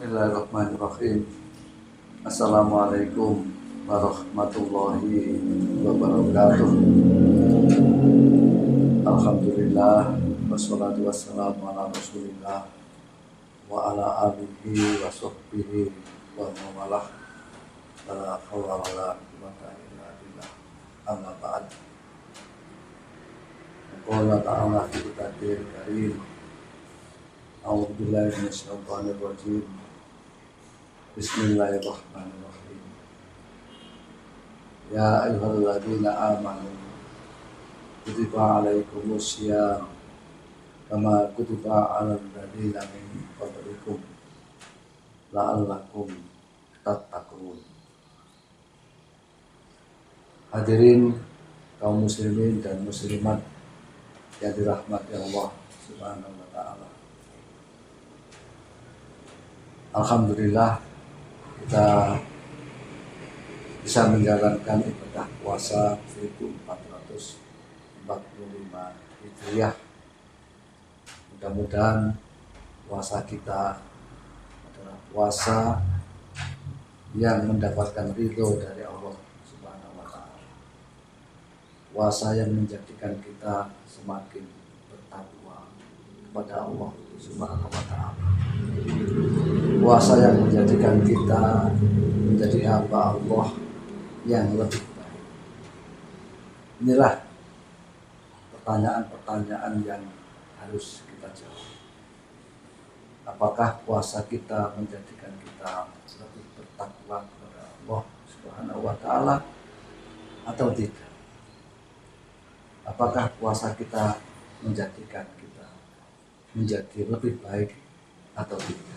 Bismillahirrahmanirrahim. Assalamualaikum warahmatullahi wabarakatuh. Alhamdulillah wassalatu wassalamu ala rasulillah wa ala alihi wa sahbihi wa mawalah. La hawla wa la quwwata illa billah. Amma ba'd. Qala ta'ala fi kitabihil karim. A'udzu billahi minasyaitonir rajim. Bismillahirrahmanirrahim. Ya ayyuhalladzina amanu kutiba alaikumus syiyam kama kutiba alal ladzina min qablikum la'allakum tattaqun. Hadirin kaum muslimin dan muslimat yang dirahmati Allah Subhanahu wa taala. Alhamdulillah kita bisa menjalankan ibadah puasa 1445 Hijriah. Mudah-mudahan puasa kita adalah puasa yang mendapatkan ridho dari Allah Subhanahu wa taala. Puasa yang menjadikan kita semakin bertakwa kepada Allah Subhanahu wa taala. Puasa yang menjadikan kita menjadi hamba Allah yang lebih baik. Inilah pertanyaan-pertanyaan yang harus kita jawab. Apakah puasa kita menjadikan kita lebih bertakwa kepada Allah Subhanahu wa taala atau tidak? Apakah puasa kita menjadikan kita menjadi lebih baik atau tidak?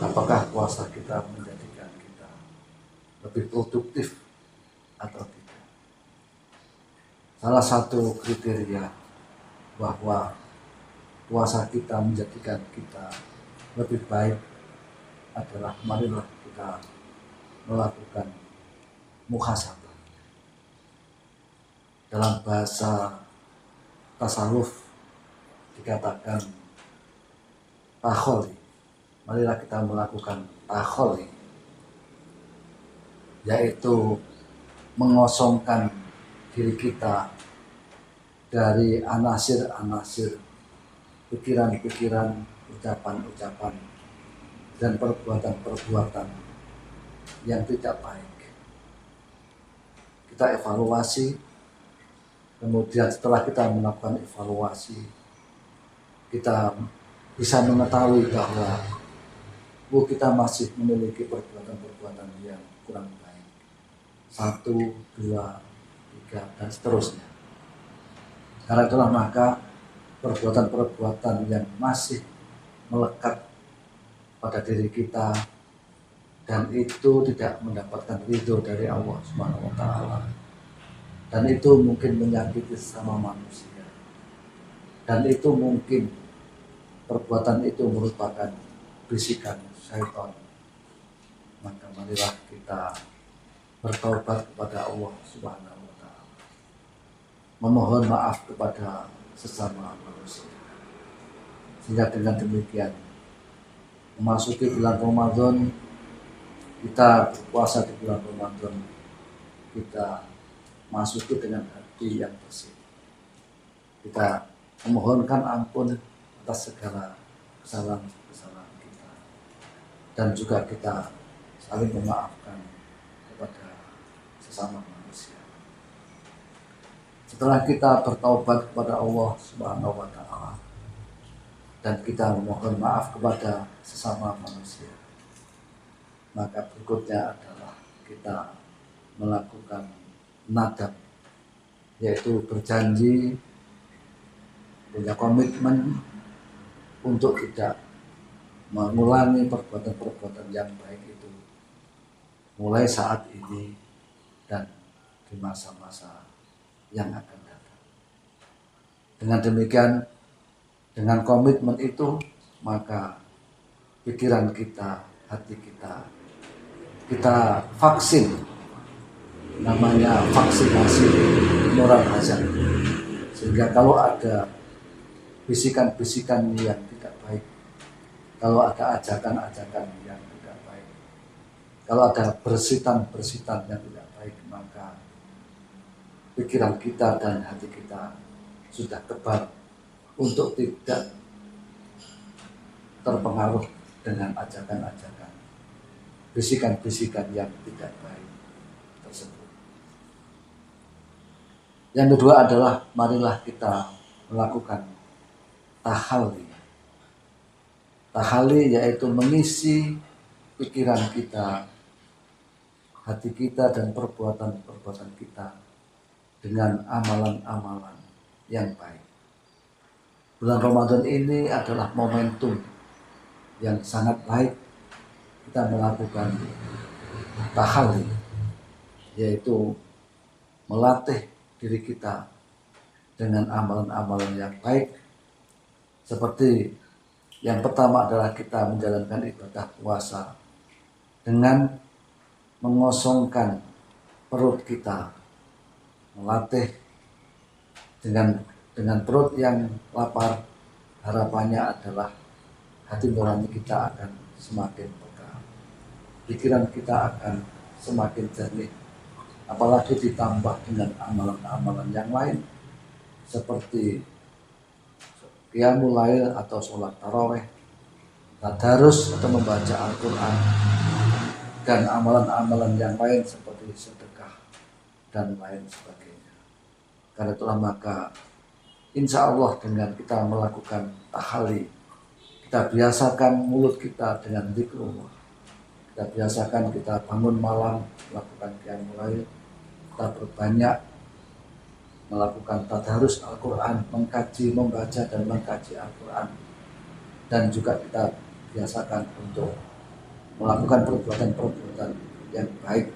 Apakah puasa kita menjadikan kita lebih produktif atau tidak? Salah satu kriteria bahwa puasa kita menjadikan kita lebih baik adalah marilah kita melakukan muhasabah. Dalam bahasa tasawuf dikatakan takholi. Marilah kita melakukan takholi, yaitu mengosongkan diri kita dari anasir-anasir pikiran-pikiran, ucapan-ucapan, dan perbuatan-perbuatan yang tidak baik. Kita evaluasi, kemudian setelah kita melakukan evaluasi, kita bisa mengetahui bahwa kita masih memiliki perbuatan-perbuatan yang kurang baik. 1, 2, 3, dan seterusnya. Karena itulah maka perbuatan-perbuatan yang masih melekat pada diri kita dan itu tidak mendapatkan ridho dari Allah Subhanahu wa taala. Dan itu mungkin menyakiti sesama manusia. Dan itu mungkin perbuatan itu merupakan bisikan syaitan. Maka marilah kita bertaubat kepada Allah Subhanahu wa taala. Memohon maaf kepada sesama manusia. Sehingga dengan demikian memasuki bulan Ramadan, kita puasa di bulan Ramadan, kita masuki dengan hati yang bersih. Kita memohonkan ampun atas segala kesalahan-kesalahan kita, dan juga kita saling memaafkan kepada sesama manusia. Setelah kita bertaubat kepada Allah Subhanahu wa taala dan kita memohon maaf kepada sesama manusia, maka berikutnya adalah kita melakukan nadab, yaitu berjanji, punya komitmen untuk tidak mengulangi perbuatan-perbuatan yang baik itu mulai saat ini dan di masa-masa yang akan datang. Dengan demikian, dengan komitmen itu, maka pikiran kita, hati kita vaksin, namanya vaksinasi moral hazard. Sehingga kalau ada bisikan-bisikan yang tidak baik kalau ada ajakan-ajakan yang tidak baik, kalau ada bersitan-bersitan yang tidak baik, maka pikiran kita dan hati kita sudah kebal untuk tidak terpengaruh dengan ajakan-ajakan, bisikan-bisikan yang tidak baik tersebut. Yang kedua adalah marilah kita melakukan tahalli. Tahalli yaitu mengisi pikiran kita, hati kita dan perbuatan-perbuatan kita dengan amalan-amalan yang baik. Bulan Ramadan ini adalah momentum yang sangat baik kita melakukan tahalli, yaitu melatih diri kita dengan amalan-amalan yang baik. Seperti yang pertama adalah kita menjalankan ibadah puasa dengan mengosongkan perut kita, melatih dengan perut yang lapar. Harapannya adalah hati nurani kita akan semakin peka, pikiran kita akan semakin jernih, apalagi ditambah dengan amalan-amalan yang lain seperti qiyamul lail atau sholat taraweh, tadarus atau membaca Al-Quran, dan amalan-amalan yang lain seperti sedekah dan lain sebagainya. Karena itulah maka insya Allah dengan kita melakukan tahalli, kita biasakan mulut kita dengan zikrullah, kita biasakan kita bangun malam melakukan qiyamul lail, kita berbanyak melakukan tadarus Al-Quran, mengkaji, membaca dan mengkaji Al-Quran, dan juga kita biasakan untuk melakukan perbuatan-perbuatan yang baik,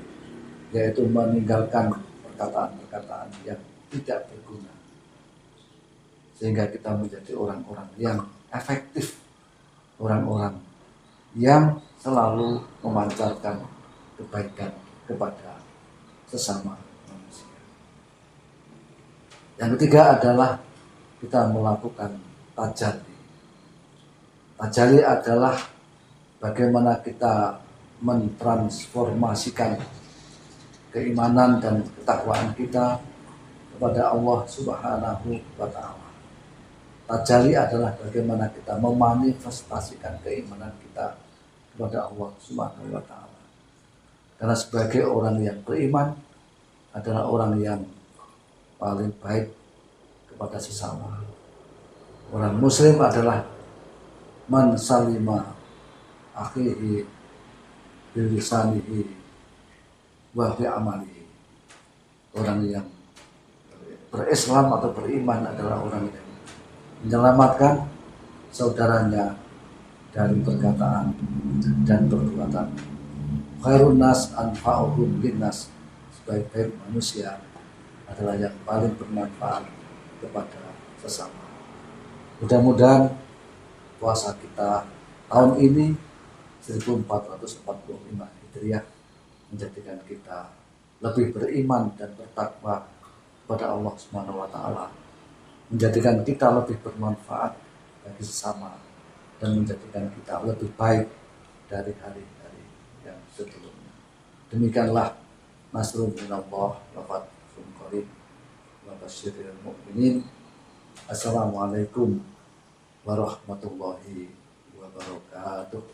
yaitu meninggalkan perkataan-perkataan yang tidak berguna, sehingga kita menjadi orang-orang yang efektif, orang-orang yang selalu memancarkan kebaikan kepada sesama manusia. Yang ketiga adalah kita melakukan tajalli. Tajalli adalah bagaimana kita mentransformasikan keimanan dan ketakwaan kita kepada Allah Subhanahu wa Ta'ala. Tajalli adalah bagaimana kita memanifestasikan keimanan kita kepada Allah Subhanahu wa Ta'ala. Karena sebagai orang yang beriman adalah orang yang paling baik kepada sesama. Orang muslim adalah man salima akhihi bilisanihi wa bi amalihi. Orang yang berislam atau beriman adalah orang yang menyelamatkan saudaranya dari perkataan dan perbuatan. Khairun nas anfa'uhum linnas, sebaik-baik manusia adalah yang paling bermanfaat kepada sesama. Mudah-mudahan puasa kita tahun ini 1445 Hijriah menjadikan kita lebih beriman dan bertakwa kepada Allah Subhanahu wa Ta'ala, menjadikan kita lebih bermanfaat bagi sesama, dan menjadikan kita lebih baik dari hari-hari yang sebelumnya. Demikianlah nasrun minallah wa fathun qarib wa basyiril mu'minin. Assalamualaikum warahmatullahi wabarakatuh.